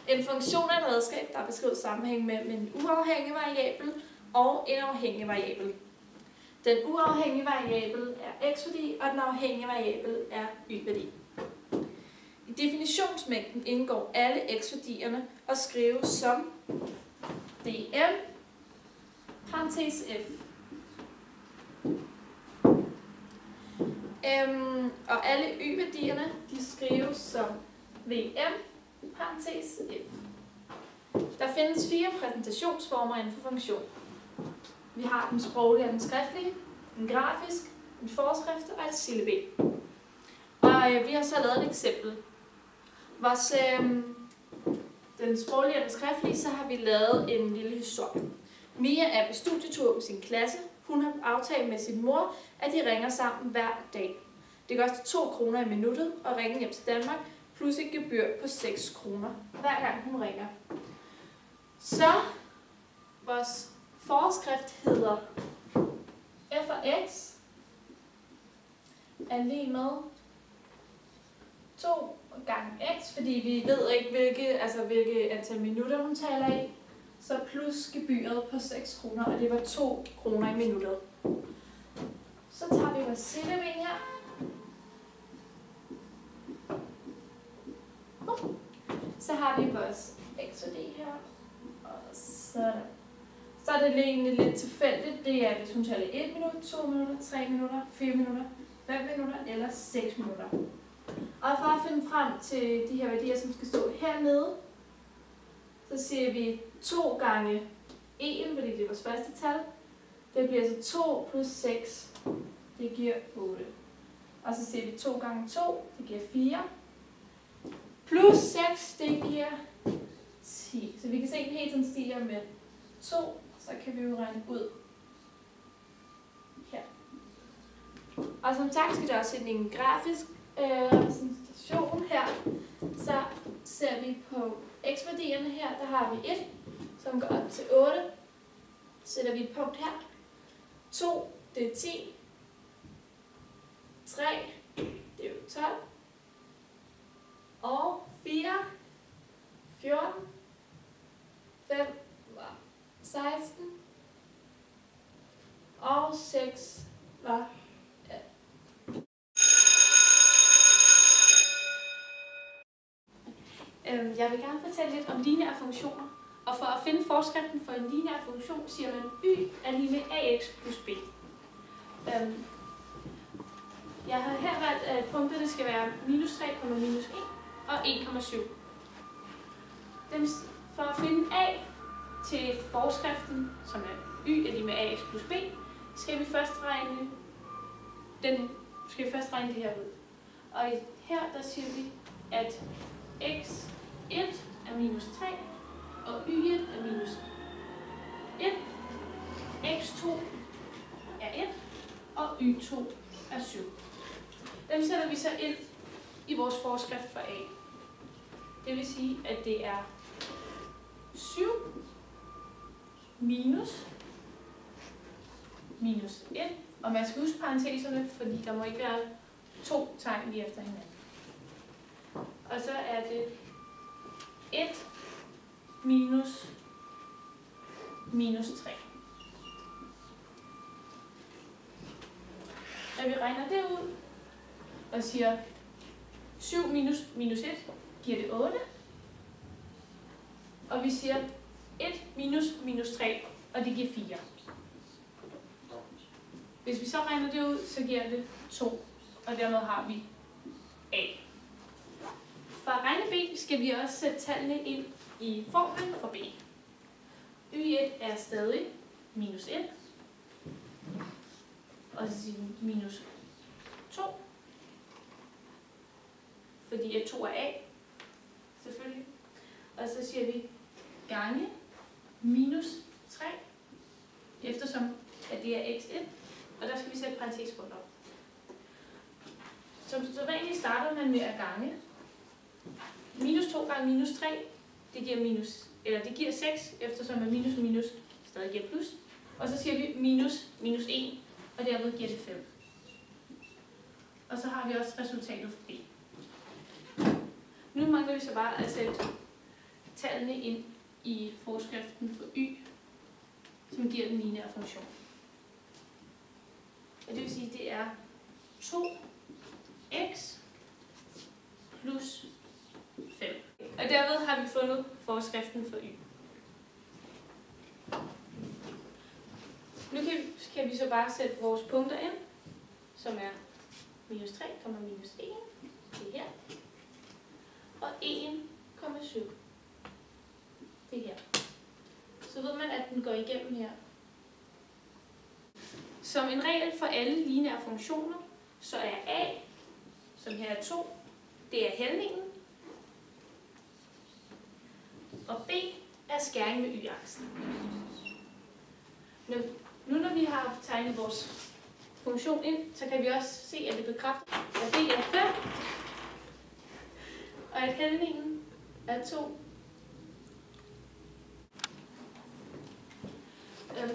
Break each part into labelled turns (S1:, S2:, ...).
S1: En funktion er et redskab, der beskriver sammenhæng mellem en uafhængig variabel og en afhængig variabel. Den uafhængige variabel er x-værdi, og den afhængige variabel er y-værdi. I definitionsmængden indgår alle x-værdierne og skrives som dm parentes f. Og alle y-værdierne de skrives som vm parentes f. Der findes 4 præsentationsformer inden for funktion. Vi har den sproglige og den skriftlige, en grafisk, en forskrift og et syllabel. Og vi har så lavet et eksempel. Vores, den sproglige og den skriftlige, så har vi lavet en lille historie. Mia er på studietur med sin klasse. Hun har aftalt med sin mor, at de ringer sammen hver dag. Det koster 2 kroner i minuttet at ringe hjem til Danmark, plus et gebyr på 6 kroner hver gang hun ringer. Så vores forskrift hedder f og x er lige med 2 gange x, fordi vi ved ikke, hvilke antal minutter hun taler i. Så plus gebyret på 6 kroner, og det var 2 kroner i minuttet. Så tager vi vores syllabel her. Så har vi vores x og d her. Og så er det egentlig lidt tilfældigt. Det er, hvis hun taler 1 minut, 2 minutter, 3 minutter, 4 minutter, 5 minutter eller 6 minutter. Og for at finde frem til de her værdier, som skal stå hernede, så siger vi 2 gange 1, fordi det er vores første tal. Det bliver altså 2 plus 6, det giver 8. Og så siger vi 2 gange 2, det giver 4. Plus 6, det giver 10. Så vi kan se, at den hele tiden stiger med 2, så kan vi jo regne ud her. Og som sagt skal der også sætte en grafisk repræsentation her. Så ser vi på x-værdierne her, der har vi 1, som går op til 8. Sætter vi et punkt her. 2, det er 10. 3, det er jo 12. Og 4, 14, 5 var 16. Og 6 var 18. Jeg vil gerne fortælle lidt om lineære funktioner. Og for at finde forskriften for en lineær funktion, siger man y er lige med ax plus b. Jeg har her valgt, at punkterne skal være minus 3, minus 1 og 1,7. For at finde a til forskriften, som er y er lige med ax plus b, skal vi først regne det her ud. Og her der siger vi, at x1 er minus 3, og y1 er minus 1, x2 er 1, og y2 er 7. Dem sætter vi så ind i vores forskrift for a. Det vil sige, at det er 7 minus 1, og man skal huske parenteserne, fordi der må ikke være 2 tegn lige efter hinanden. Og så er det 1 minus 3. Når vi regner det ud og siger 7 minus 1 giver det 8. Og vi siger 1 minus 3, og det giver 4. Hvis vi så regner det ud, så giver det 2, og dermed har vi a. For at regne b, skal vi også sætte tallene ind i formlen for b. y1 er stadig minus 1, og så siger vi minus 2, fordi at 2 er a, selvfølgelig. Og så siger vi gange minus 3, eftersom at det er x1, og der skal vi sætte parentes rundt om. Som sædvanligt starter man med at gange. Minus 2 gange minus 3, det giver 6, eftersom at minus og minus stadig giver plus. Og så siger vi minus 1, og derved giver det 5. Og så har vi også resultatet for b. Nu mangler vi så bare at sætte tallene ind i forskriften for y, som giver den lineære funktion. Og det vil sige, at det er 2x plus 5. Og derved har vi fundet forskriften for y. Nu kan vi så bare sætte vores punkter ind, som er minus 3, minus 1, det er her, og 1,7, det er her. Så ved man, at den går igennem her. Som en regel for alle lineære funktioner, så er a, som her er 2, det er hældningen, og b er skæring med y-aksen. Nu når vi har tegnet vores funktion ind, så kan vi også se, at det bekræfter, at b er 5, og at hældningen er 2.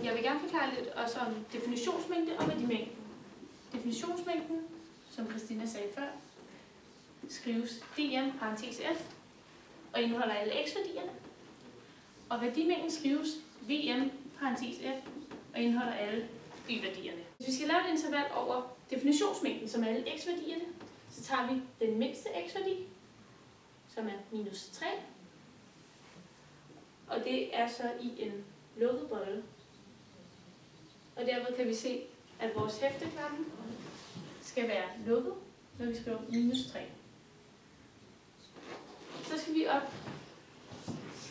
S1: Jeg vil gerne forklare lidt også om definitionsmængde og værdimængden. Definitionsmængden, som Christina sagde før, skrives dm parentes f og indeholder alle x-værdierne. Og værdimængden skrives vm parentes f og indeholder alle y-værdierne. Hvis vi skal lave et interval over definitionsmængden, som er alle x-værdierne, så tager vi den mindste x-værdi, som er minus 3. Og det er så i en lukket bolle. Og derved kan vi se, at vores hæfteklamme skal være lukket, når vi skriver minus 3. Så skal vi op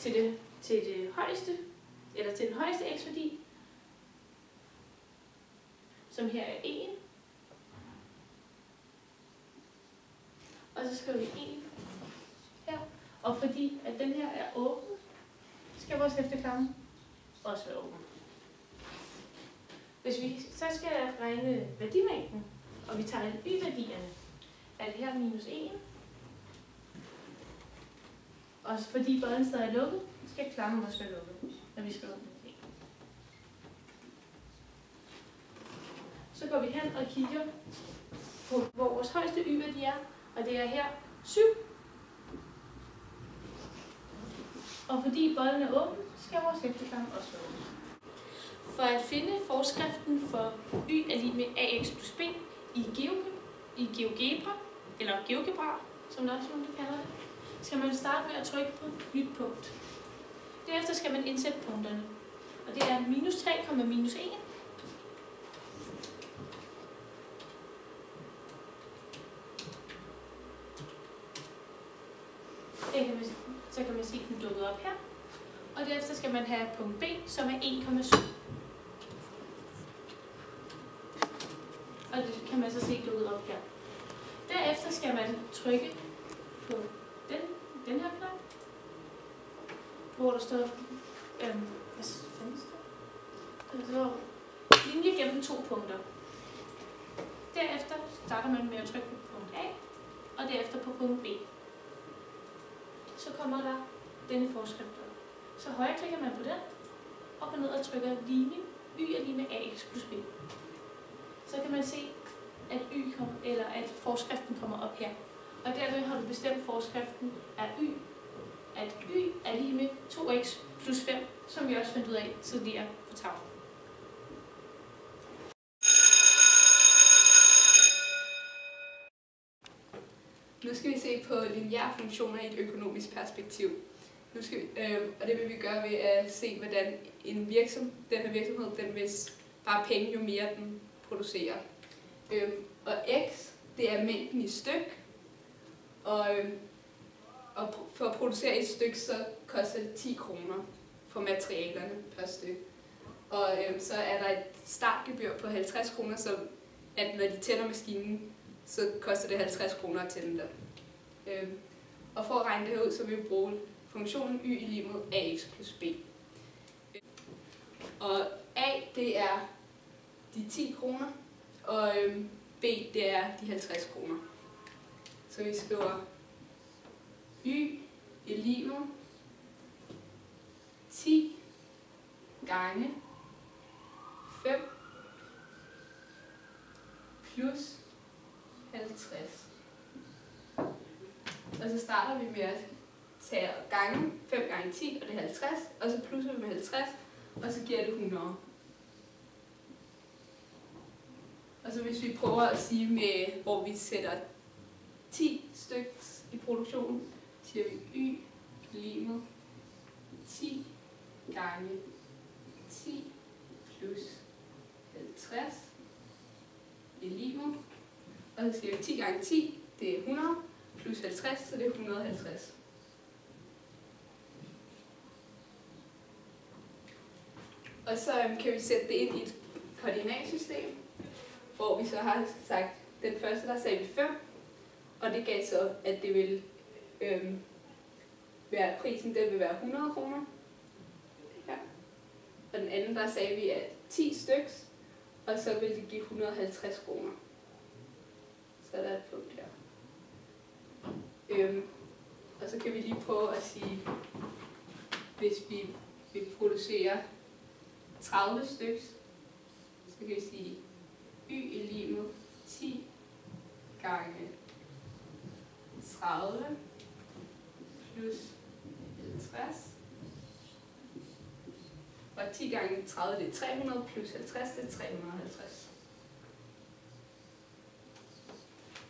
S1: til det højeste, eller til den højeste x-værdi, som her er 1. Og så skriver vi 1 her. Og fordi at den her er åben, skal vores hæfteklamme også være åben. Hvis vi så skal regne værdimængden, og vi tager y-værdierne, er det her minus 1. Og fordi bolden stadig er lukket, skal klammen også være lukket, når vi skriver minus 1. Så går vi hen og kigger på, hvor vores højeste y-værdi er, og det er her 7. Og fordi bolden er åben, skal vores hæfteklamme også være åben. For at finde forskriften for y er lig med ax plus b i GeoGebra, eller GeoGebra, som der også nogen kalder det, skal man starte med at trykke på nyt punkt. Derefter skal man indsætte punkterne, og det er minus 3, minus 1. Så kan man se den dukket op her. Og derefter skal man have punkt B, som er 1,7. Og det kan man så se dukket op her. Derefter skal man trykke på den her knap, hvor der står, hvad fanden står? Der står linje gennem 2 punkter. Derefter starter man med at trykke på punkt A, og derefter på punkt B. Så kommer der denne forskrift op. Så højreklikker man på den, op og ned og trykker linje, y er lige med ax plus b. Så kan man se, at at forskriften kommer op her. Og derved har du bestemt forskriften af at y er lige med 2x plus 5, som vi også fandt ud af tidligere på tavlen.
S2: Nu skal vi se på lineære funktioner i et økonomisk perspektiv. Nu skal vi, og det vil vi gøre ved at se, hvordan den her virksomhed den vil spare penge, jo mere den producerer. Og x, det er mængden i styk, og for at producere et stykke, så koster det 10 kroner for materialerne per stykke. Og så er der et startgebyr på 50 kroner, så at når de tænder maskinen, så koster det 50 kroner at tænde den. Og for at regne det her ud, så vil vi bruge funktionen y er lig med ax plus b. Og a, det er de 10 kroner, og b, det er de 50 kroner. Så vi skriver y er lig med 10 gange 5 plus 50. Og så starter vi med at tager gange 5 gange 10, og det er 50, og så plusser vi med 50, og så giver det 100. Og så hvis vi prøver at sige med, hvor vi sætter 10 stykker i produktionen, siger vi y lig med 10 gange 10 plus 50 er lig med, og så siger vi 10 gange 10, det er 100, plus 50, så det er 150. Og så kan vi sætte det ind i et koordinatsystem, hvor vi så har sagt, den første der sagde vi 5, og det gav så, at det vil være, prisen den vil være 100 kroner. Ja. Og den anden der sagde vi, at 10 styks, og så vil det give 150 kroner. Så der er et punkt her. Og så kan vi lige prøve at sige, hvis vi vil producere 30 styks, så kan vi sige y er lig med 10 gange 30 plus 50. Og 10 gange 30 det er 300 plus 50 det er 350.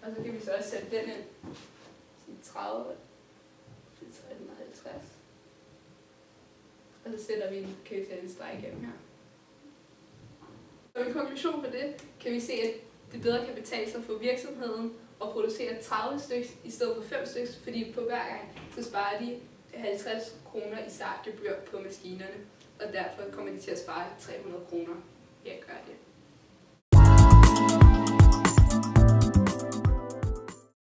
S2: Og så kan vi så også sætte den ind. 30 til 350. Og så sætter vi kan vi sætte en streg igennem her. Og en konklusion på det, kan vi se, at det bedre kan betale sig for virksomheden at producere 30 stykker i stedet for 5 stykker, fordi på hver gang så sparer de 50 kroner i startgebyr på maskinerne, og derfor kommer de til at spare 300 kroner ved at gøre det.